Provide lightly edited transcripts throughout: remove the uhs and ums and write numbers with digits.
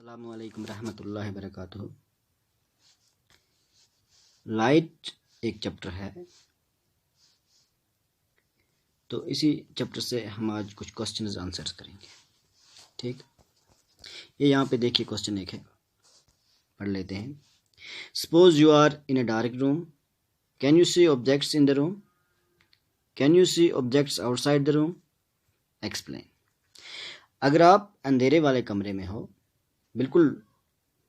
अस्सलामु अलैकुम रहमतुल्लाहि वबरकातुहू। लाइट एक चैप्टर है, तो इसी चैप्टर से हम आज कुछ क्वेश्चंस आंसर्स करेंगे। ठीक, ये यहाँ पे देखिए क्वेश्चन एक है, पढ़ लेते हैं। Suppose you are in a dark room, can you see objects in the room? Can you see objects outside the room? Explain. अगर आप अंधेरे वाले कमरे में हो, बिल्कुल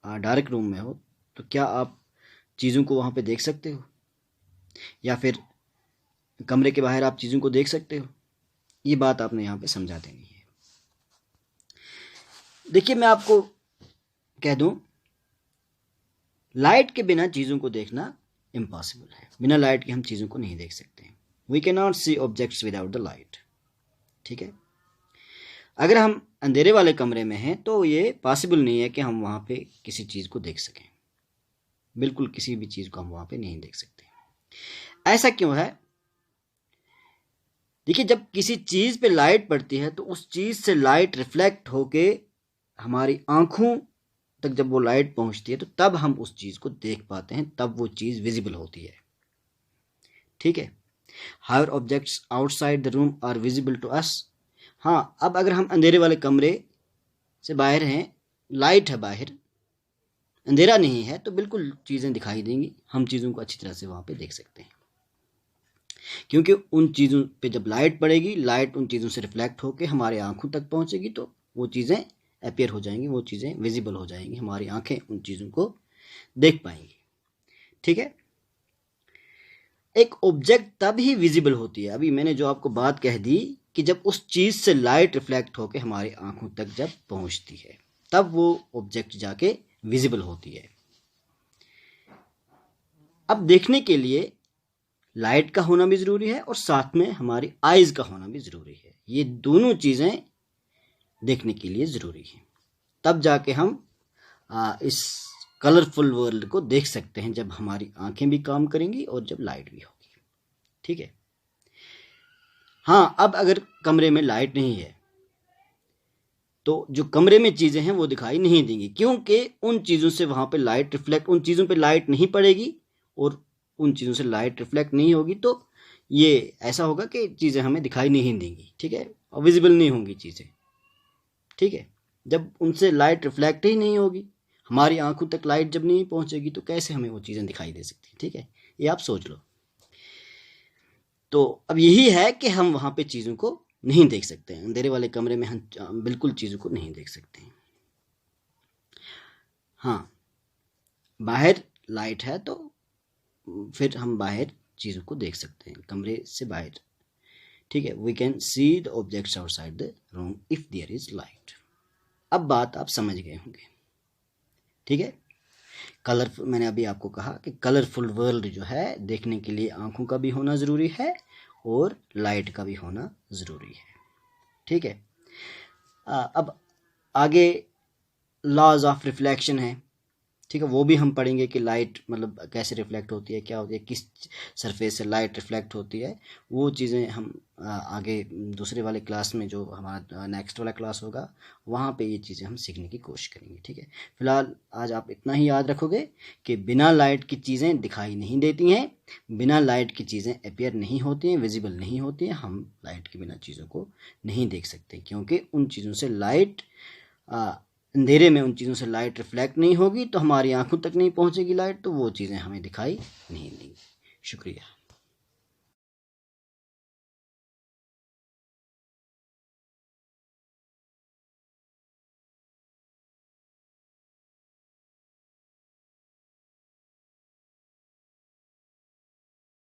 डार्क रूम में हो, तो क्या आप चीज़ों को वहाँ पे देख सकते हो, या फिर कमरे के बाहर आप चीज़ों को देख सकते हो? ये बात आपने यहाँ पे समझा देनी है। देखिए, मैं आपको कह दूं, लाइट के बिना चीज़ों को देखना इम्पॉसिबल है। बिना लाइट के हम चीज़ों को नहीं देख सकते। We can not see objects without the light. ठीक है, अगर हम अंधेरे वाले कमरे में हैं तो ये पॉसिबल नहीं है कि हम वहाँ पे किसी चीज़ को देख सकें। बिल्कुल किसी भी चीज़ को हम वहाँ पे नहीं देख सकते। ऐसा क्यों है? देखिए, जब किसी चीज़ पे लाइट पड़ती है तो उस चीज़ से लाइट रिफ्लेक्ट होके हमारी आंखों तक जब वो लाइट पहुंचती है तो तब हम उस चीज़ को देख पाते हैं, तब वो चीज़ विजिबल होती है। ठीक है, higher objects outside the room are visible to us. हाँ, अब अगर हम अंधेरे वाले कमरे से बाहर हैं, लाइट है बाहर, अंधेरा नहीं है, तो बिल्कुल चीज़ें दिखाई देंगी, हम चीज़ों को अच्छी तरह से वहाँ पे देख सकते हैं। क्योंकि उन चीज़ों पे जब लाइट पड़ेगी, लाइट उन चीज़ों से रिफ्लेक्ट होकर हमारे आंखों तक पहुँचेगी, तो वो चीज़ें अपीयर हो जाएंगी, वो चीज़ें विजिबल हो जाएंगी, हमारी आंखें उन चीज़ों को देख पाएंगी। ठीक है, एक ऑब्जेक्ट तब ही विजिबल होती है, अभी मैंने जो आपको बात कह दी, कि जब उस चीज़ से लाइट रिफ्लेक्ट होकर हमारी आंखों तक जब पहुँचती है, तब वो ऑब्जेक्ट जाके विजिबल होती है। अब देखने के लिए लाइट का होना भी ज़रूरी है और साथ में हमारी आइज़ का होना भी ज़रूरी है। ये दोनों चीज़ें देखने के लिए ज़रूरी हैं, तब जाके हम इस कलरफुल वर्ल्ड को देख सकते हैं, जब हमारी आंखें भी काम करेंगी और जब लाइट भी होगी। ठीक है, हाँ, अब अगर कमरे में लाइट नहीं है तो जो कमरे में चीज़ें हैं वो दिखाई नहीं देंगी, क्योंकि उन चीज़ों से वहाँ पे लाइट रिफ्लेक्ट, उन चीज़ों पे लाइट नहीं पड़ेगी और उन चीज़ों से लाइट रिफ्लेक्ट नहीं होगी, तो ये ऐसा होगा कि चीज़ें हमें दिखाई नहीं देंगी। ठीक है, और विजिबल नहीं होंगी चीज़ें। ठीक है, जब उनसे लाइट रिफ्लेक्ट ही नहीं होगी, हमारी आंखों तक लाइट जब नहीं पहुँचेगी, तो कैसे हमें वो चीज़ें दिखाई दे सकती हैं? ठीक है, ये आप सोच लो। तो अब यही है कि हम वहाँ पे चीज़ों को नहीं देख सकते हैं, अंधेरे वाले कमरे में हम बिल्कुल चीज़ों को नहीं देख सकते हैं। हाँ, बाहर लाइट है तो फिर हम बाहर चीज़ों को देख सकते हैं, कमरे से बाहर। ठीक है, we can see the objects outside the room if there is light. अब बात आप समझ गए होंगे। ठीक है, कलरफुल, मैंने अभी आपको कहा कि कलरफुल वर्ल्ड जो है देखने के लिए आंखों का भी होना ज़रूरी है और लाइट का भी होना ज़रूरी है। ठीक है, अब आगे लॉज ऑफ रिफ्लेक्शन है। ठीक है, वो भी हम पढ़ेंगे कि लाइट मतलब कैसे रिफ्लेक्ट होती है, क्या होती है, किस सरफेस से लाइट रिफ्लेक्ट होती है। वो चीज़ें हम आगे दूसरे वाले क्लास में, जो हमारा नेक्स्ट वाला क्लास होगा, वहाँ पे ये चीज़ें हम सीखने की कोशिश करेंगे। ठीक है, फिलहाल आज आप इतना ही याद रखोगे कि बिना लाइट की चीज़ें दिखाई नहीं देती हैं, बिना लाइट की चीज़ें अपीयर नहीं होती हैं, विजिबल नहीं होती हैं। हम लाइट के बिना चीज़ों को नहीं देख सकते, क्योंकि उन चीज़ों से लाइट, अंधेरे में उन चीज़ों से लाइट रिफ्लेक्ट नहीं होगी, तो हमारी आंखों तक नहीं पहुंचेगी लाइट, तो वो चीज़ें हमें दिखाई नहीं देंगी। शुक्रिया।